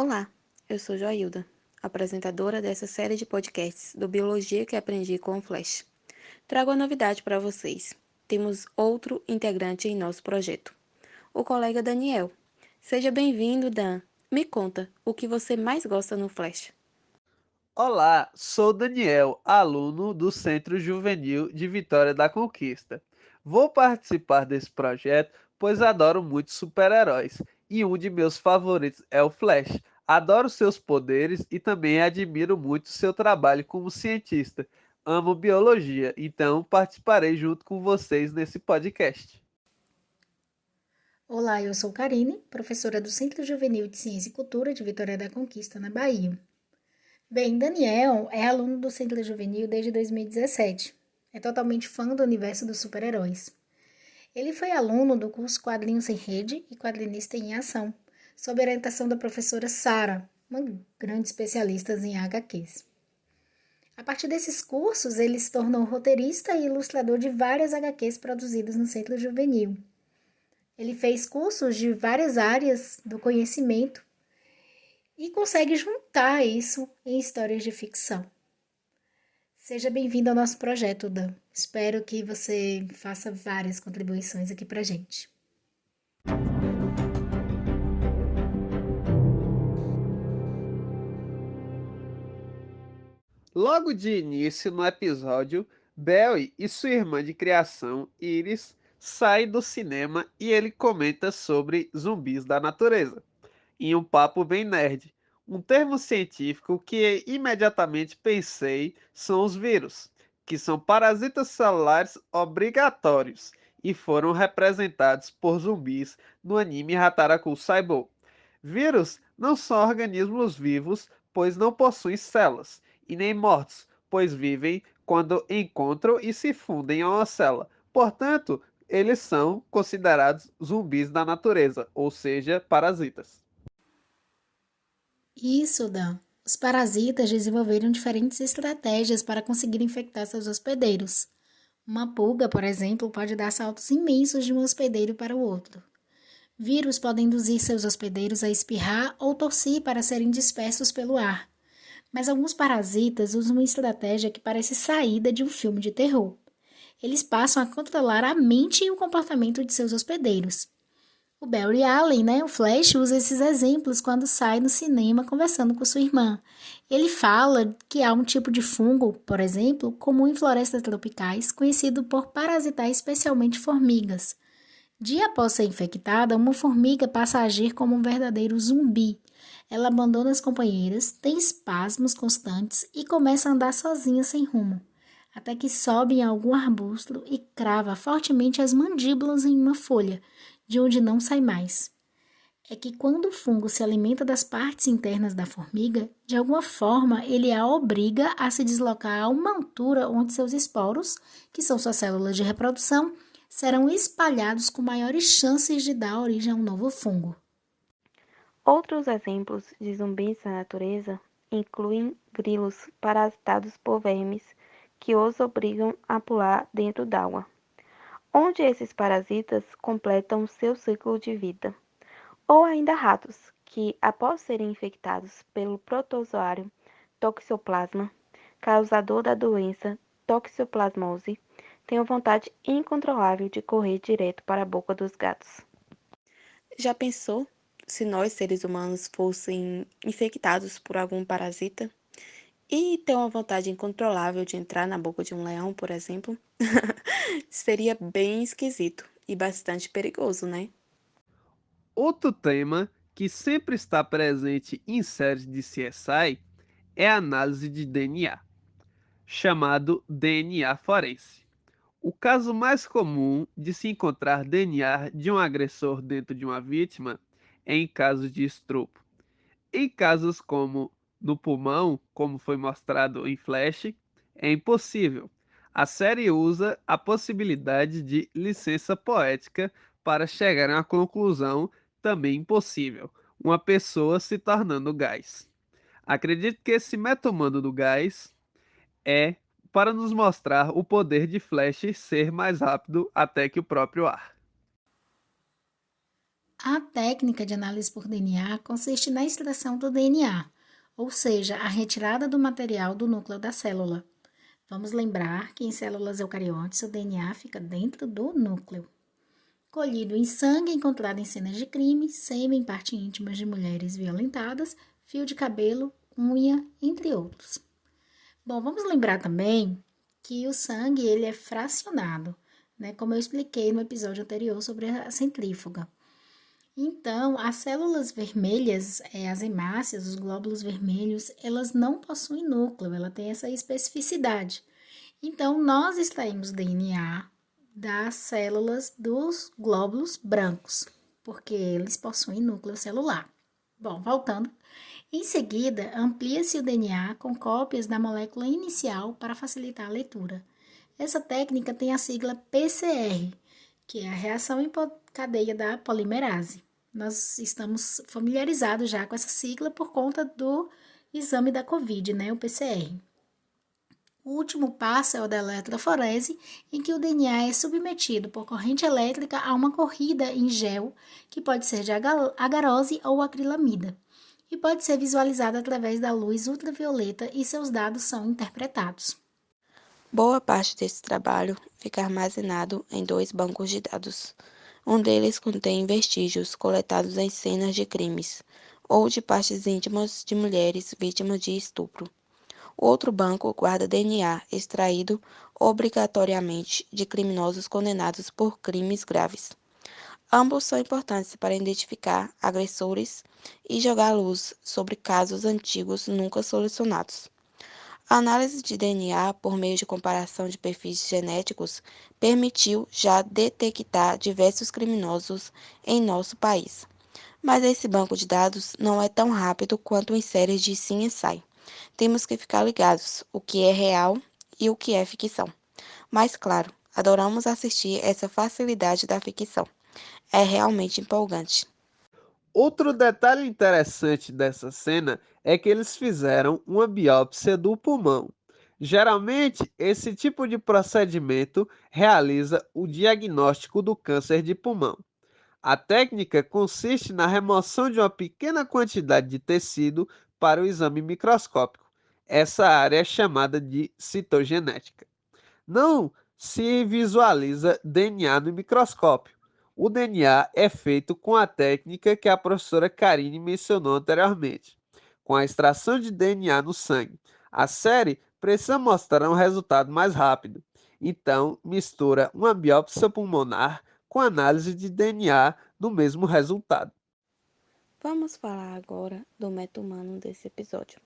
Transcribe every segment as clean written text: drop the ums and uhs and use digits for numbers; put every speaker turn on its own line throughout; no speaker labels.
Olá, eu sou Joilda, apresentadora dessa série de podcasts do Biologia que Aprendi com o Flash. Trago a novidade para vocês. Temos outro integrante em nosso projeto, o colega Daniel. Seja bem-vindo, Dan. Me conta, o que você mais gosta no Flash?
Olá, sou Daniel, aluno do Centro Juvenil de Vitória da Conquista. Vou participar desse projeto pois adoro muito super-heróis e um de meus favoritos é o Flash. Adoro seus poderes e também admiro muito seu trabalho como cientista. Amo biologia, então participarei junto com vocês nesse podcast.
Olá, eu sou Karine, professora do Centro Juvenil de Ciência e Cultura de Vitória da Conquista, na Bahia. Bem, Daniel é aluno do Centro Juvenil desde 2017. É totalmente fã do universo dos super-heróis. Ele foi aluno do curso Quadrinhos em Rede e Quadrinista em Ação, sob a orientação da professora Sara, uma grande especialista em HQs. A partir desses cursos, ele se tornou roteirista e ilustrador de várias HQs produzidas no Centro Juvenil. Ele fez cursos de várias áreas do conhecimento e consegue juntar isso em histórias de ficção. Seja bem-vindo ao nosso projeto, Dan. Espero que você faça várias contribuições aqui pra gente.
Logo de início no episódio, Barry e sua irmã de criação, Iris, saem do cinema e ele comenta sobre zumbis da natureza, em um papo bem nerd. Um termo científico que imediatamente pensei são os vírus, que são parasitas celulares obrigatórios e foram representados por zumbis no anime Hataraku Saibou. Vírus não são organismos vivos, pois não possuem células, e nem mortos, pois vivem quando encontram e se fundem a uma célula. Portanto, eles são considerados zumbis da natureza, ou seja, parasitas.
Isso, Dan. Os parasitas desenvolveram diferentes estratégias para conseguir infectar seus hospedeiros. Uma pulga, por exemplo, pode dar saltos imensos de um hospedeiro para o outro. Vírus podem induzir seus hospedeiros a espirrar ou tossir para serem dispersos pelo ar. Mas alguns parasitas usam uma estratégia que parece saída de um filme de terror. Eles passam a controlar a mente e o comportamento de seus hospedeiros. O Barry Allen, o Flash, usa esses exemplos quando sai no cinema conversando com sua irmã. Ele fala que há um tipo de fungo, por exemplo, comum em florestas tropicais, conhecido por parasitar especialmente formigas. Dia após ser infectada, uma formiga passa a agir como um verdadeiro zumbi. Ela abandona as companheiras, tem espasmos constantes e começa a andar sozinha sem rumo, até que sobe em algum arbusto e crava fortemente as mandíbulas em uma folha, de onde não sai mais. É que quando o fungo se alimenta das partes internas da formiga, de alguma forma ele a obriga a se deslocar a uma altura onde seus esporos, que são suas células de reprodução, serão espalhados com maiores chances de dar origem a um novo fungo.
Outros exemplos de zumbis da natureza incluem grilos parasitados por vermes que os obrigam a pular dentro d'água, onde esses parasitas completam seu ciclo de vida. Ou ainda ratos, que após serem infectados pelo protozoário Toxoplasma, causador da doença toxoplasmose, têm a vontade incontrolável de correr direto para a boca dos gatos. Já pensou se nós, seres humanos, fossem infectados por algum parasita e ter uma vontade incontrolável de entrar na boca de um leão, por exemplo? Seria bem esquisito e bastante perigoso, né?
Outro tema que sempre está presente em séries de CSI é a análise de DNA, chamado DNA forense. O caso mais comum de se encontrar DNA de um agressor dentro de uma vítima é em casos de estupro. Em casos como no pulmão, como foi mostrado em Flash, é impossível. A série usa a possibilidade de licença poética para chegar a uma conclusão também impossível, uma pessoa se tornando gás. Acredito que esse metomando do gás é para nos mostrar o poder de Flash ser mais rápido até que o próprio ar.
A técnica de análise por DNA consiste na extração do DNA, ou seja, a retirada do material do núcleo da célula. Vamos lembrar que em células eucariotes o DNA fica dentro do núcleo. Colhido em sangue encontrado em cenas de crime, sêmen, parte íntimas de mulheres violentadas, fio de cabelo, unha, entre outros. Bom, vamos lembrar também que o sangue ele é fracionado, né? Como eu expliquei no episódio anterior sobre a centrífuga. Então, as células vermelhas, as hemácias, os glóbulos vermelhos, elas não possuem núcleo, ela tem essa especificidade. Então, nós extraímos DNA das células dos glóbulos brancos, porque eles possuem núcleo celular. Bom, voltando. Em seguida, amplia-se o DNA com cópias da molécula inicial para facilitar a leitura. Essa técnica tem a sigla PCR, que é a reação em cadeia da polimerase. Nós estamos familiarizados já com essa sigla por conta do exame da COVID, né, o PCR. O último passo é o da eletroforese, em que o DNA é submetido por corrente elétrica a uma corrida em gel, que pode ser de agarose ou acrilamida, e pode ser visualizado através da luz ultravioleta e seus dados são interpretados.
Boa parte desse trabalho fica armazenado em 2 bancos de dados. Um deles contém vestígios coletados em cenas de crimes ou de partes íntimas de mulheres vítimas de estupro. O outro banco guarda DNA extraído obrigatoriamente de criminosos condenados por crimes graves. Ambos são importantes para identificar agressores e jogar luz sobre casos antigos nunca solucionados. A análise de DNA por meio de comparação de perfis genéticos permitiu já detectar diversos criminosos em nosso país. Mas esse banco de dados não é tão rápido quanto em séries de sim e sai. Temos que ficar ligados o que é real e o que é ficção. Mas claro, adoramos assistir essa facilidade da ficção. É realmente empolgante.
Outro detalhe interessante dessa cena é que eles fizeram uma biópsia do pulmão. Geralmente, esse tipo de procedimento realiza o diagnóstico do câncer de pulmão. A técnica consiste na remoção de uma pequena quantidade de tecido para o exame microscópico. Essa área é chamada de citogenética. Não se visualiza DNA no microscópio. O DNA é feito com a técnica que a professora Karine mencionou anteriormente, com a extração de DNA no sangue. A série precisa mostrar um resultado mais rápido. Então, mistura uma biópsia pulmonar com análise de DNA no mesmo resultado.
Vamos falar agora do método humano desse episódio.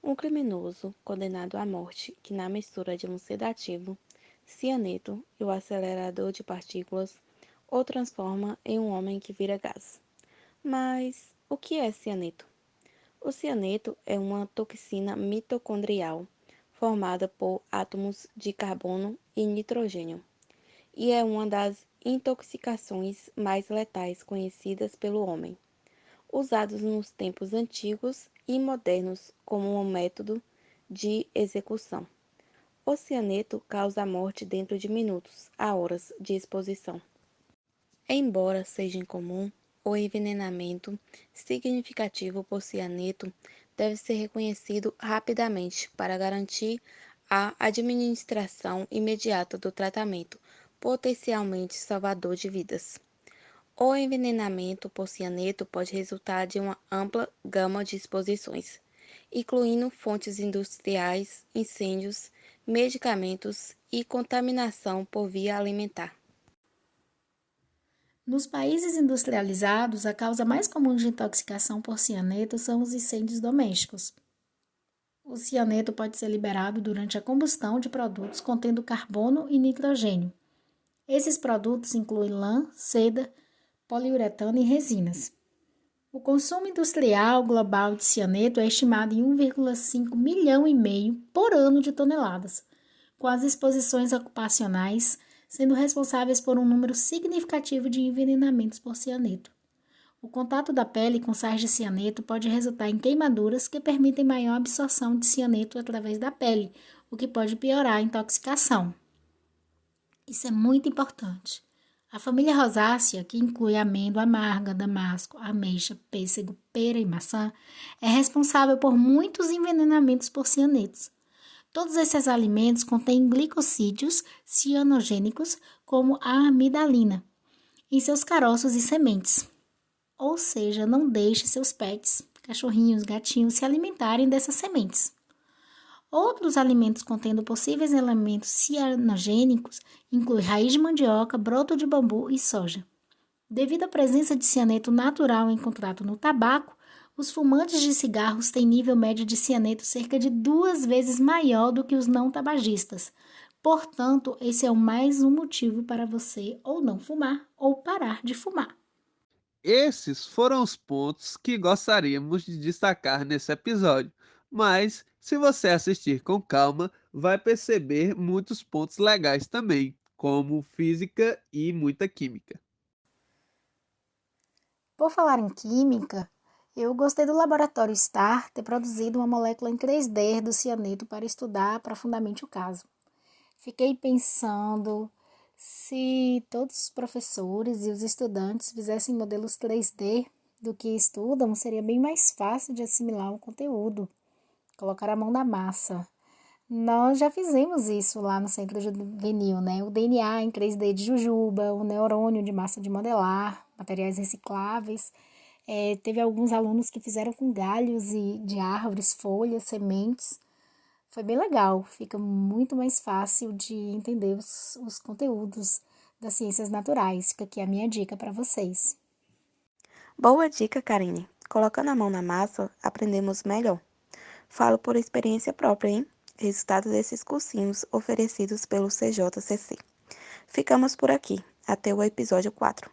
Um criminoso condenado à morte que, na mistura de um sedativo, cianeto e o acelerador de partículas, o transforma em um homem que vira gás. Mas o que é cianeto? O cianeto é uma toxina mitocondrial formada por átomos de carbono e nitrogênio e é uma das intoxicações mais letais conhecidas pelo homem, usados nos tempos antigos e modernos como um método de execução. O cianeto causa a morte dentro de minutos a horas de exposição. Embora seja incomum, o envenenamento significativo por cianeto deve ser reconhecido rapidamente para garantir a administração imediata do tratamento, potencialmente salvador de vidas. O envenenamento por cianeto pode resultar de uma ampla gama de exposições, incluindo fontes industriais, incêndios, medicamentos e contaminação por via alimentar.
Nos países industrializados, a causa mais comum de intoxicação por cianeto são os incêndios domésticos. O cianeto pode ser liberado durante a combustão de produtos contendo carbono e nitrogênio. Esses produtos incluem lã, seda, poliuretano e resinas. O consumo industrial global de cianeto é estimado em 1,5 milhão e meio por ano de toneladas, com as exposições ocupacionais sendo responsáveis por um número significativo de envenenamentos por cianeto. O contato da pele com sais de cianeto pode resultar em queimaduras que permitem maior absorção de cianeto através da pele, o que pode piorar a intoxicação. Isso é muito importante. A família rosácea, que inclui amêndoa amarga, damasco, ameixa, pêssego, pera e maçã, é responsável por muitos envenenamentos por cianetos. Todos esses alimentos contêm glicosídeos cianogênicos, como a amidalina, em seus caroços e sementes. Ou seja, não deixe seus pets, cachorrinhos, gatinhos, se alimentarem dessas sementes. Outros alimentos contendo possíveis elementos cianogênicos incluem raiz de mandioca, broto de bambu e soja. Devido à presença de cianeto natural encontrado no tabaco, os fumantes de cigarros têm nível médio de cianeto cerca de 2 vezes maior do que os não tabagistas. Portanto, esse é mais um motivo para você ou não fumar ou parar de fumar.
Esses foram os pontos que gostaríamos de destacar nesse episódio, mas se você assistir com calma, vai perceber muitos pontos legais também, como física e muita química.
Por falar em química, eu gostei do laboratório STAR ter produzido uma molécula em 3D do cianeto para estudar profundamente o caso. Fiquei pensando se todos os professores e os estudantes fizessem modelos 3D do que estudam, seria bem mais fácil de assimilar o conteúdo, colocar a mão na massa. Nós já fizemos isso lá no Centro Juvenil, né? O DNA em 3D de jujuba, o neurônio de massa de modelar, materiais recicláveis. Teve alguns alunos que fizeram com galhos de árvores, folhas, sementes. Foi bem legal, fica muito mais fácil de entender os conteúdos das ciências naturais. Fica aqui a minha dica para vocês.
Boa dica, Karine. Colocando a mão na massa, aprendemos melhor. Falo por experiência própria, hein? Resultado desses cursinhos oferecidos pelo CJCC. Ficamos por aqui. Até o episódio 4.